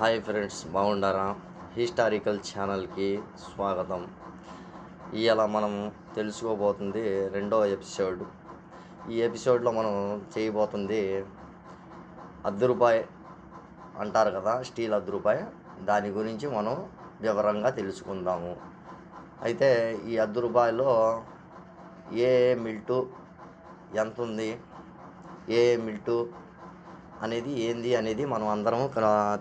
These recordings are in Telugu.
Hi friends, బాగుండారా? హిస్టారికల్ ఛానల్కి స్వాగతం. ఇవాళ మనం తెలుసుకోబోతుంది రెండో ఎపిసోడ్. ఈ ఎపిసోడ్లో మనం చేయబోతుంది అర్ధ రూపాయి అంటారు కదా, స్టీల్ అర్ధ రూపాయి. దాని గురించి మనం వివరంగా తెలుసుకుందాము. అయితే ఈ అర్ధ రూపాయలో ఏ మిల్టు ఎంత ఉంది, ఏ మిల్టు అనేది ఏంది అనేది మనం అందరం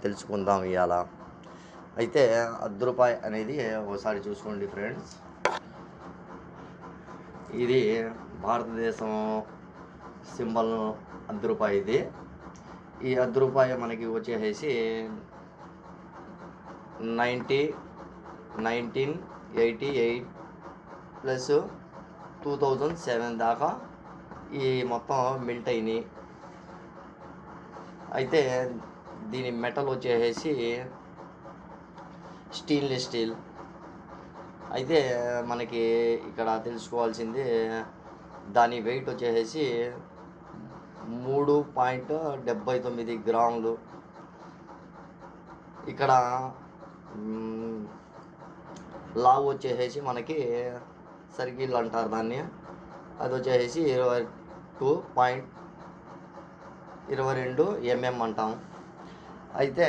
తెలుసుకుందాం ఇవాళ. అయితే అర్ధ రూపాయి అనేది ఒకసారి చూసుకోండి ఫ్రెండ్స్. ఇది భారతదేశం సింబల్ అర్ధ రూపాయి. ఇది ఈ అర్ధ రూపాయి మనకి వచ్చేసి 1988 ప్లస్ 2007 దాకా ఈ మొత్తం మిల్ట్ అయినాయి. అయితే దీని మెటల్ వచ్చేసి స్టీల్. అయితే మనకి ఇక్కడ తెలుసుకోవాల్సింది దాని వెయిట్ వచ్చేసి 3.79 గ్రాములు. ఇక్కడ లావు వచ్చేసి మనకి సర్కిల్ అంటారు దాన్ని, అది వచ్చేసి 22 mm అంటాం. అయితే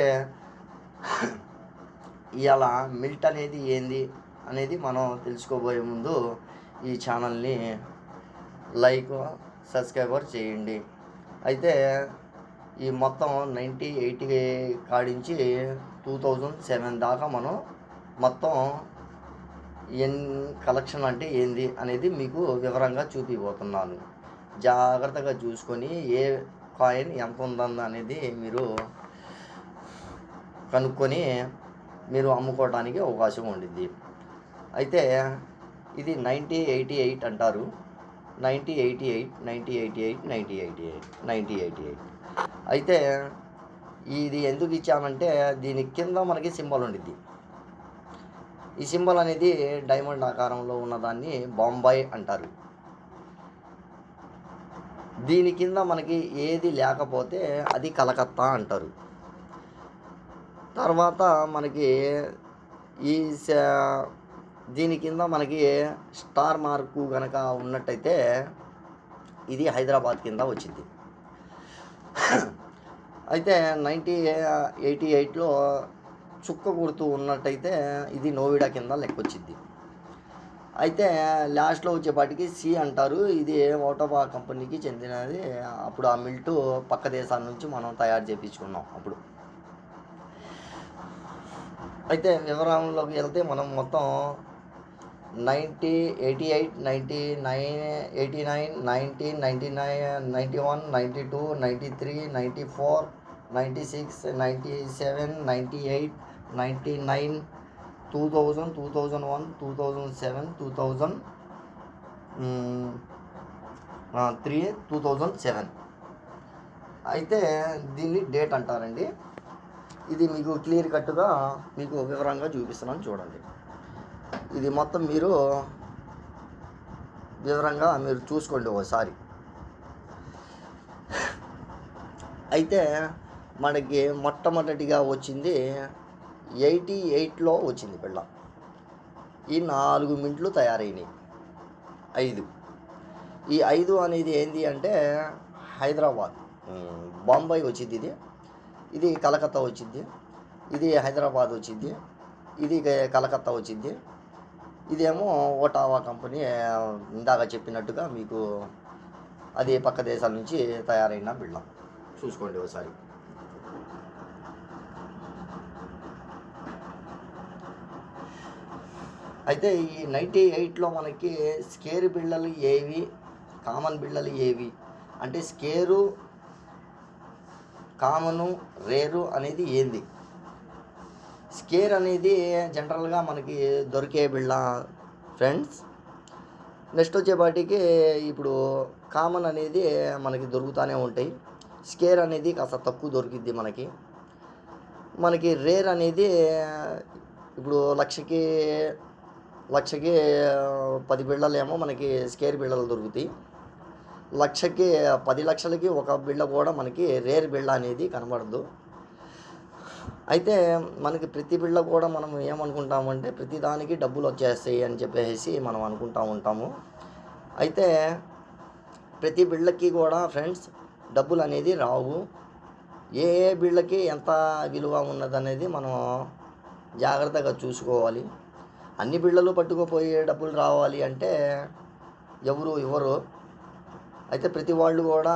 ఇవాళ మిల్ట్ అనేది ఏంది అనేది మనం తెలుసుకోబోయే ముందు ఈ ఛానల్ని లైక్, సబ్స్క్రైబర్ చేయండి. అయితే ఈ మొత్తం 1980 కాడించి 2007 దాకా మనం మొత్తం కలెక్షన్ అంటే ఏంది అనేది మీకు వివరంగా చూపిపోతున్నాను. జాగ్రత్తగా చూసుకొని ఏ కాయిన్ ఎంత ఉందన్న అనేది మీరు కనుక్కొని మీరు అమ్ముకోవడానికి అవకాశం ఉండిద్ది. అయితే ఇది 1988 అంటారు. 1988. అయితే ఇది ఎందుకు ఇచ్చామంటే దీని కింద మనకి సింబల్ ఉండిద్ది. ఈ సింబల్ అనేది డైమండ్ ఆకారంలో ఉన్నదాన్ని బొంబాయి అంటారు. దీని కింద మనకి ఏది లేకపోతే అది కలకత్తా అంటారు. తర్వాత మనకి ఈ దీని కింద మనకి స్టార్ మార్కు కనుక ఉన్నట్టయితే ఇది హైదరాబాద్ కింద వచ్చింది. అయితే 1988లో చుక్క గుర్తు ఉన్నట్టయితే ఇది నోయిడా కింద లెక్కొచ్చింది. అయితే లాస్ట్లో వచ్చేపాటికి సి అంటారు. ఇది ఓటోబా కంపెనీకి చెందినది. అప్పుడు ఆ మిల్టు పక్క దేశాల నుంచి మనం తయారు చేయించుకున్నాం అప్పుడు. అయితే వివరంలోకి వెళ్తే మనం మొత్తం 1988, 1989, 90, 99, 91, 92, 93, 94, 96, 97, 98, 99, 2000, 2001, 2007, 2003, 2007. అయితే దీన్ని డేట్ అంటారండి. ఇది మీకు క్లియర్ కట్గా మీకు వివరంగా చూపిస్తున్నాను చూడండి. ఇది మొత్తం మీరు వివరంగా మీరు చూసుకోండి ఒకసారి. అయితే మనకి మొట్టమొదటిగా వచ్చింది 88లో వచ్చింది పిల్ల. ఈ 4 మింట్లు తయారైనాయి. 5 ఈ 5 అనేది ఏంటి అంటే హైదరాబాద్, బొంబాయి వచ్చింది. ఇది కలకత్తా వచ్చింది. ఇది హైదరాబాద్ వచ్చింది. ఇది కలకత్తా వచ్చింది. ఇదేమో ఓటావా కంపెనీ, ఇందాక చెప్పినట్టుగా మీకు అది పక్క దేశాల నుంచి తయారైన బిళ్ళ. చూసుకోండి ఒకసారి. అయితే ఈ 98లో మనకి స్కేర్ బిళ్ళలు ఏవి, కామన్ బిళ్ళలు ఏవి అంటే స్కేరు, కామను, రేరు అనేది ఏంది? స్కేర్ అనేది జనరల్గా మనకి దొరికే బిళ్ళ ఫ్రెండ్స్. నెక్స్ట్ వచ్చేపాటికి ఇప్పుడు కామన్ అనేది మనకి దొరుకుతూనే ఉంటాయి. స్కేర్ అనేది కాస్త తక్కువ దొరికిద్ది మనకి రేర్ అనేది ఇప్పుడు లక్షకి 10 బిళ్ళలేమో మనకి స్కేర్ బిళ్ళలు దొరుకుతాయి. 10 లక్షలకి ఒక బిళ్ళ కూడా మనకి రేర్ బిళ్ళ అనేది కనబడదు. అయితే మనకి ప్రతి బిళ్ళ కూడా మనం ఏమనుకుంటామంటే ప్రతి దానికి డబ్బులు వచ్చేస్తాయి అని చెప్పేసి మనం అనుకుంటూ ఉంటాము. అయితే ప్రతి బిళ్ళకి కూడా ఫ్రెండ్స్ డబ్బులు అనేది రావు. ఏ ఏ బిళ్ళకి ఎంత విలువ ఉన్నదనేది మనం జాగ్రత్తగా చూసుకోవాలి. అన్ని బిళ్ళలు పట్టుకుపోయి డబ్బులు రావాలి అంటే ఎవరు ఇవ్వరు. అయితే ప్రతి వాళ్ళు కూడా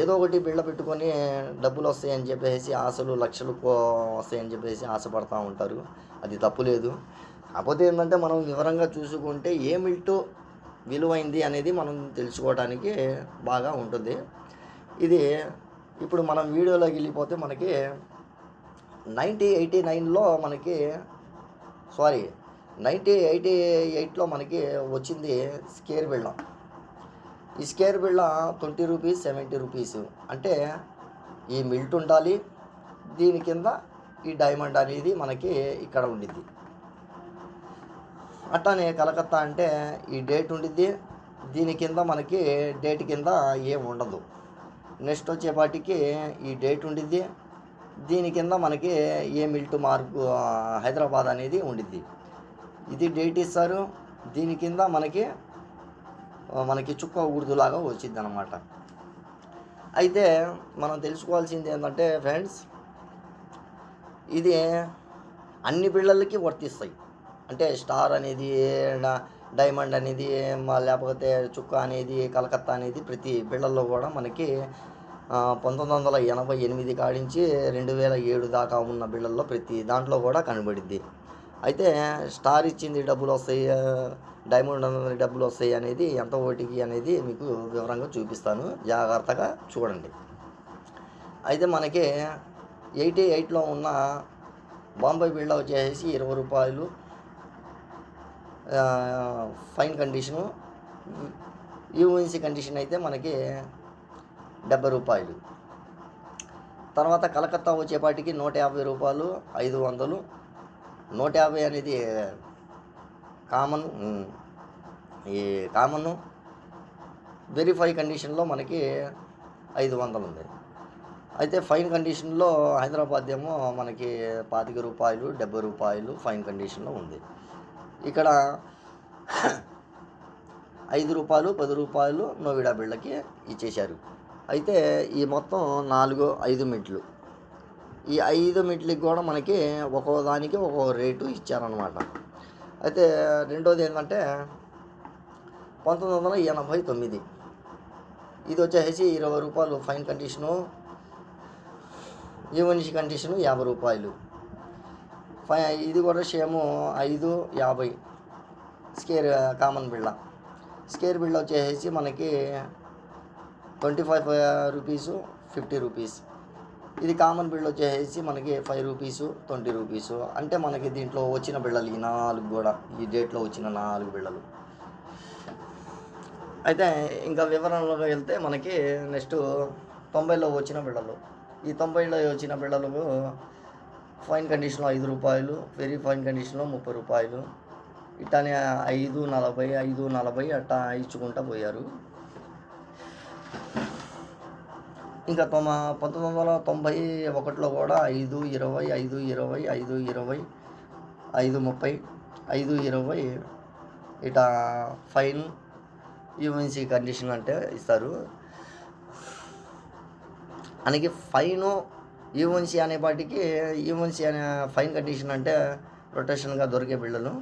ఏదో ఒకటి బిళ్ళ పెట్టుకొని డబ్బులు వస్తాయని చెప్పేసి ఆశలు లక్షలు వస్తాయని చెప్పేసి ఆశపడతా ఉంటారు. అది తప్పు లేదు. కాకపోతే ఏంటంటే మనం వివరంగా చూసుకుంటే ఏ మిల్టు విలువైంది అనేది మనం తెలుసుకోవడానికి బాగా ఉంటుంది. ఇది ఇప్పుడు మనం వీడియోలోకి వెళ్ళిపోతే మనకి 1989లో మనకి 1988లో మనకి వచ్చింది స్కేర్ బిళ్ళ. ఈ స్కేర్ బిళ్ళ 20 రూపీస్ 70 రూపీస్. అంటే ఈ మిల్ట్ ఉండాలి, దీని కింద ఈ డైమండ్ అనేది మనకి ఇక్కడ ఉండిద్ది. అట్లానే కలకత్తా అంటే ఈ డేట్ ఉండిద్ది, దీని కింద మనకి డేట్ కింద ఏం ఉండదు. నెక్స్ట్ వచ్చేపాటికి ఈ డేట్ ఉండిద్ది, దీని కింద మనకి ఏ మిల్ట్ మార్కు హైదరాబాద్ అనేది ఉండిద్ది. ఇది డేట్ ఇస్తారు, దీని కింద మనకి చుక్క గుర్తులాగా వచ్చింది అనమాట. అయితే మనం తెలుసుకోవాల్సింది ఏంటంటే ఫ్రెండ్స్, ఇది అన్ని బిళ్ళలకి వర్తిస్తాయి. అంటే స్టార్ అనేది, డైమండ్ అనేది, లేకపోతే చుక్క అనేది, కలకత్తా అనేది ప్రతి బిళ్ళల్లో కూడా మనకి 1988 కాడించి 2007 దాకా ఉన్న బిళ్ళల్లో ప్రతి దాంట్లో కూడా కనబడిద్ది. అయితే స్టార్ ఇచ్చింది డబ్బులు వస్తాయి, డైమండ్ అన్నది డబ్బులు వస్తాయి అనేది ఎంత ఓటికి అనేది మీకు వివరంగా చూపిస్తాను, జాగ్రత్తగా చూడండి. అయితే మనకి 88లో ఉన్న బాంబే బిళ్ళ వచ్చేసి 20 రూపాయలు ఫైన్ కండిషను. యూఎన్సీ కండిషన్ అయితే మనకి 70 రూపాయలు. తర్వాత కలకత్తా వచ్చేపాటికి 150 రూపాయలు, 500. 150 అనేది ఈ కామన్. వెరిఫై కండిషన్లో మనకి 500 ఉంది. అయితే ఫైన్ కండిషన్లో హైదరాబాద్ ఏమో మనకి 25 రూపాయలు, 70 రూపాయలు ఫైన్ కండిషన్లో ఉంది. ఇక్కడ 5 రూపాయలు, 10 రూపాయలు నోవిడా బిళ్ళకి ఇచ్చేశారు. అయితే ఈ మొత్తం 5 మిట్లు. ఈ 5 మిట్లకి కూడా మనకి ఒక్కో దానికి ఒక్కో రేటు ఇచ్చారనమాట. అయితే రెండోది ఏంటంటే 1989 ఇది వచ్చేసి 20 రూపాయలు ఫైన్ కండిషను, యూఎన్సీ కండిషను 50 రూపాయలు. ఇది కూడా సేమ్ 550 స్కేర్ కామన్ బిళ్ళ. స్కేర్ బిళ్ళ వచ్చేసి మనకి 25 రూపీసు, 50 రూపీస్. ఇది కామన్ బిళ్ళ వచ్చేసి మనకి 5 రూపీసు, 20 రూపీసు. అంటే మనకి దీంట్లో వచ్చిన బిళ్ళలు ఈ 4 కూడా, ఈ డేట్లో వచ్చిన 4 బిళ్ళలు. అయితే ఇంకా వివరణలోకి వెళ్తే మనకి నెక్స్ట్ 90లో వచ్చిన బిళ్ళలు. ఈ 90లో వచ్చిన బిళ్ళలకు ఫైన్ కండిషన్లో 5 రూపాయలు, వెరీ ఫైన్ కండిషన్లో 30 రూపాయలు. ఇట్లానే 540, 540 అట్టా ఇచ్చుకుంటూ పోయారు. ఇంకా 1991లో కూడా 520, 520, 520, 530, 520 ఇట్లా ఫైన్ యూఎన్సీ కండిషన్ అంటే ఇస్తారు. మనకి ఫైను యూఎన్సీ అనేపాటికి యూఎన్సీ అనే ఫైన్ కండిషన్ అంటే రొటేషన్గా దొరికే బిళ్ళలు.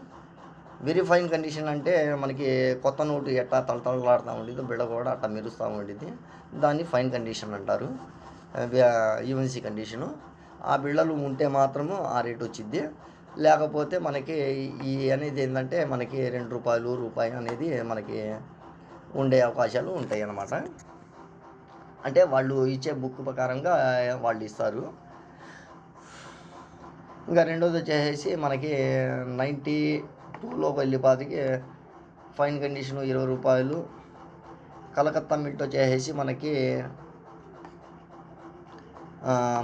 వెరీ ఫైన్ కండిషన్ అంటే మనకి కొత్త నోటు ఎట్టా తలతలలాడుతూ ఉండేది, బిళ్ళ కూడా అట్లా మెరుస్తూ ఉండేది, దాన్ని ఫైన్ కండిషన్ అంటారు, యూఎన్సీ కండిషను. ఆ బిళ్ళలు ఉంటే మాత్రము ఆ రేటు వచ్చిద్ది. లేకపోతే మనకి ఈ అనేది ఏంటంటే మనకి 2 రూపాయలు, రూపాయి అనేది మనకి ఉండే అవకాశాలు ఉంటాయి అన్నమాట. అంటే వాళ్ళు ఇచ్చే బుక్ ప్రకారంగా వాళ్ళు ఇస్తారు. ఇంకా రెండోది వచ్చేసి మనకి 92లో వెళ్ళిపాటికి ఫైన్ కండిషను 20 రూపాయలు. కలకత్తా మిల్ట్ వచ్చేసి మనకి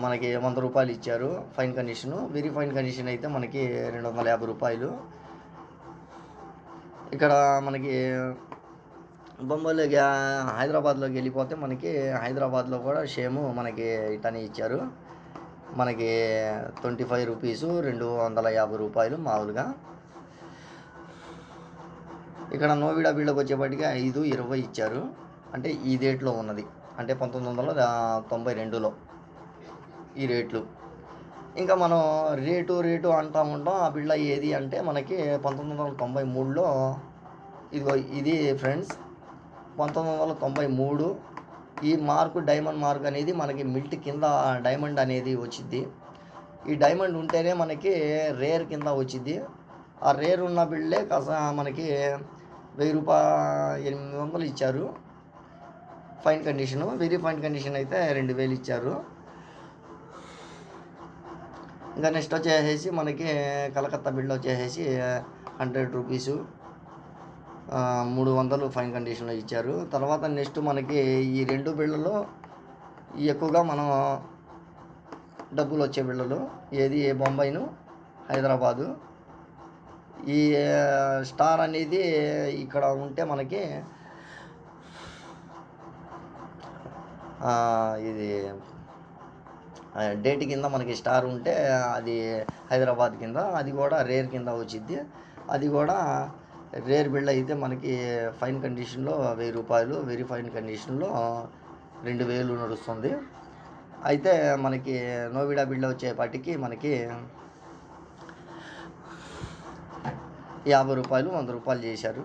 100 రూపాయలు ఇచ్చారు fine condition. Very fine condition అయితే మనకి 250 రూపాయలు. ఇక్కడ మనకి బొంబాయిలోకి హైదరాబాద్లోకి వెళ్ళిపోతే మనకి హైదరాబాద్లో కూడా సేమ్ మనకి ఇట్లానే ఇచ్చారు. మనకి 25 రూపీసు, 250 రూపాయలు మామూలుగా. ఇక్కడ నోవిడా బిళ్ళకి వచ్చేప్పటికి 5, 20 ఇచ్చారు. అంటే ఈ డేట్లో ఉన్నది, అంటే 1992లో ఈ రేట్లు. ఇంకా మనం రేటు అంటూ ఉంటాం. ఆ బిళ్ళ ఏది అంటే మనకి 1993లో, ఇదిగో ఇది ఫ్రెండ్స్ 1993. ఈ మార్కు డైమండ్ మార్క్ అనేది మనకి మిల్ట్ కింద డైమండ్ అనేది వచ్చింది. ఈ డైమండ్ ఉంటేనే మనకి రేర్ కింద వచ్చింది. ఆ రేర్ ఉన్న బిళ్ళే మనకి 1000 రూపాయలు 800 ఇచ్చారు fine condition. Very fine condition అయితే 2000 ఇచ్చారు. ఇంకా నెక్స్ట్ వచ్చేసేసి మనకి కలకత్తా బిళ్ళ వచ్చేసేసి 100 రూపీసు, 300 ఫైన్ కండిషన్లో ఇచ్చారు. తర్వాత నెక్స్ట్ మనకి ఈ 2 బిళ్ళలో ఎక్కువగా మనం డబ్బులు వచ్చే బిళ్ళలు ఏది బొంబాయిను, హైదరాబాదు. ఈ స్టార్ అనేది ఇక్కడ ఉంటే మనకి ఇది డేట్ కింద మనకి స్టార్ ఉంటే అది హైదరాబాద్ కింద, అది కూడా రేర్ కింద వచ్చింది. అది కూడా రేర్ బిళ్ళ అయితే మనకి ఫైన్ కండిషన్లో 1000 రూపాయలు, వెరీ ఫైన్ కండిషన్లో 2000 నడుస్తుంది. అయితే మనకి నోవిడా బిళ్ళ వచ్చేపాటికి మనకి 50 రూపాయలు, 100 రూపాయలు చేశారు.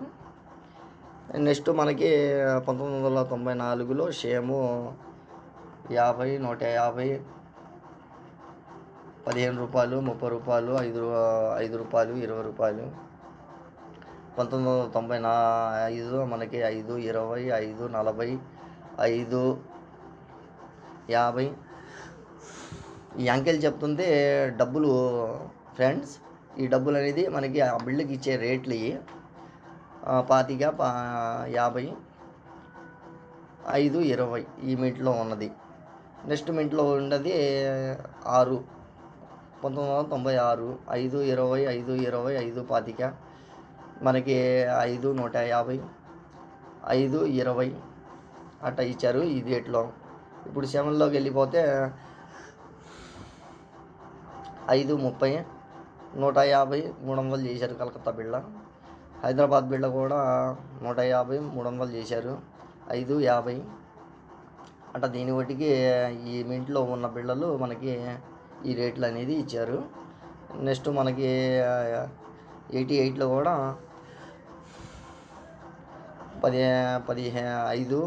నెక్స్ట్ మనకి 1994లో షేము 50, 150, 15 రూపాయలు, 30 రూపాయలు, 5 రూపాయలు, 20 రూపాయలు. 1995 మనకి 5, 20, 5, 40, 5, 50. ఈ అంకెలు చెప్తుంది డబ్బులు ఫ్రెండ్స్. ఈ డబ్బులు అనేది మనకి ఆ బిళ్ళకి ఇచ్చే రేట్లు 25, 50, 5, 20 ఈ మింట్లో ఉన్నది. నెక్స్ట్ మింట్లో ఉన్నది 6, 1996, 5, 20, 5, 20, 5, 25 మనకి 5, 150, 5, 20 అట్లా ఇచ్చారు ఈ డేట్లో. ఇప్పుడు 7లోకి వెళ్ళిపోతే 5, 30, 150, 300 చేశారు కలకత్తా బిళ్ళ. హైదరాబాద్ బిళ్ళ కూడా 150, 300 చేశారు. 5, 50 అట్లా. దీని బట్టికి ఈ మింట్లో ఉన్న బిళ్ళలు మనకి ఈ రేట్లు అనేది ఇచ్చారు. నెక్స్ట్ మనకి 88లో కూడా 5, 20,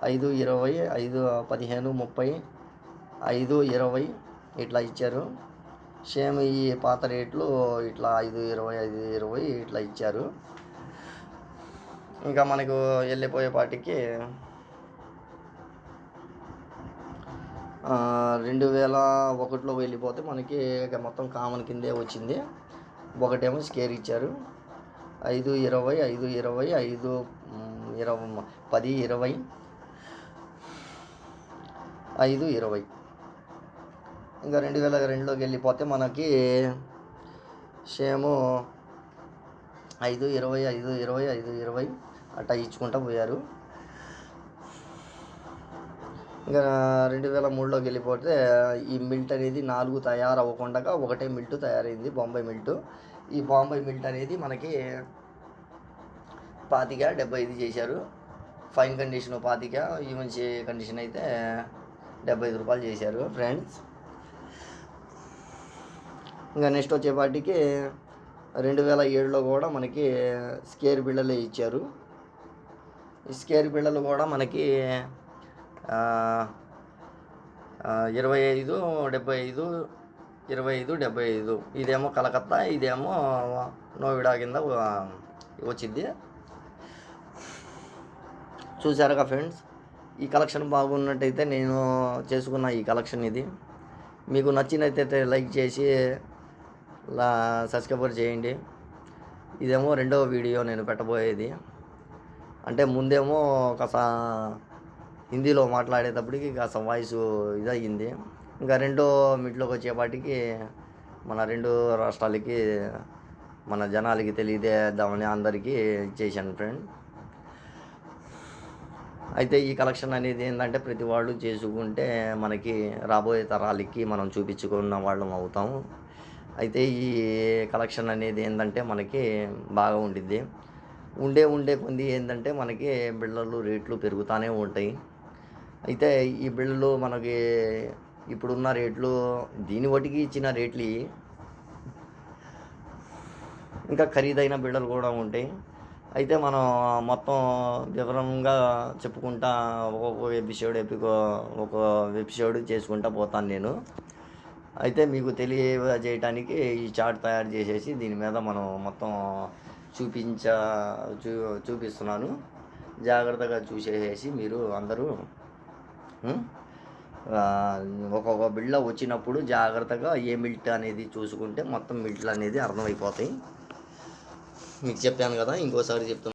5, 20, 5, 15, 30, 5, 20 ఇట్లా ఇచ్చారు. సేమ్ ఈ పాత రేట్లు ఇట్లా 5, 20, 5, 20 ఇట్లా ఇచ్చారు. ఇంకా మనకు వెళ్ళిపోయేపాటికి 2001లో వెళ్ళిపోతే మనకి ఇక మొత్తం కామన్ కిందే వచ్చింది. ఒకటేమో స్కేర్ ఇచ్చారు 5, 20, 5, 20, 5, 10, 20, 5, 20. ఇంకా 2002లోకి వెళ్ళిపోతే మనకి సేము 5, 20, 5, 20, 5, 20 అట్లా ఇచ్చుకుంటూ పోయారు. ఇంకా 2003లోకి వెళ్ళిపోతే ఈ మిల్ట్ అనేది 4 తయారవ్వకుండా ఒకటే మిల్ట్ తయారైంది, బాంబే మిల్ట్. ఈ బాంబే మిల్ట్ అనేది మనకి 25, 75 చేశారు. ఫైన్ కండిషన్ 25, ఈ మంచి కండిషన్ అయితే 75 రూపాయలు చేశారు ఫ్రెండ్స్. ఇంకా నెక్స్ట్ వచ్చేపాటికి 2007లో కూడా మనకి స్కేర్ బిళ్ళలే ఇచ్చారు. ఈ స్కేర్ బిళ్ళలు కూడా మనకి 25, 75, 25, 75. ఇదేమో కలకత్తా, ఇదేమో నోవిడా కింద వచ్చింది. చూసారుగా ఫ్రెండ్స్. ఈ కలెక్షన్ బాగున్నట్టయితే నేను చేసుకున్న ఈ కలెక్షన్ ఇది. మీకు నచ్చినట్టయితే లైక్ చేసి సబ్స్క్రైబ్ చేయండి. ఇదేమో రెండవ వీడియో నేను పెట్టబోయేది. అంటే ముందేమో కాస్త హిందీలో మాట్లాడేటప్పటికి కాస్త వాయిస్ ఇదయ్యింది. ఇంకా రెండో మిట్లోకి వచ్చేపాటికి మన 2 రాష్ట్రాలకి మన జనాలకి తెలియజేద్దామని అందరికీ చేశాను ఫ్రెండ్. అయితే ఈ కలెక్షన్ అనేది ఏందంటే ప్రతి వాళ్ళు చేసుకుంటే మనకి రాబోయే తరాలకి మనం చూపించుకున్న వాళ్ళం అవుతాం. అయితే ఈ కలెక్షన్ అనేది ఏందంటే మనకి బాగా ఉండిద్ది. ఉండే కొద్దీ ఏందంటే మనకి బిళ్ళలు రేట్లు పెరుగుతానే ఉంటాయి. అయితే ఈ బిళ్ళలు మనకి ఇప్పుడున్న రేట్లు దీని వటికి ఇచ్చిన రేట్లు ఇంకా ఖరీదైన బిళ్ళలు కూడా ఉంటాయి. అయితే మనం మొత్తం వివరంగా చెప్పుకుంటా ఒక్కొక్క ఒక ఎపిసోడ్ చేసుకుంటా పోతాను నేను. అయితే మీకు తెలియజేయటానికి ఈ చార్ట్ తయారు చేసేసి దీని మీద మనం మొత్తం చూపించ చూ చూపిస్తున్నాను. జాగ్రత్తగా చూసేసేసి మీరు అందరూ హ్మ్. ఒక్కొక్క బిళ్ళ వచ్చినప్పుడు జాగ్రత్తగా ఏ మిల్ట్ అనేది చూసుకుంటే మొత్తం మిల్ట్‌లనేది అర్థమైపోతాయి. మీకు చెప్పాను గదా! ఇంకోసారి చెప్తున్నా.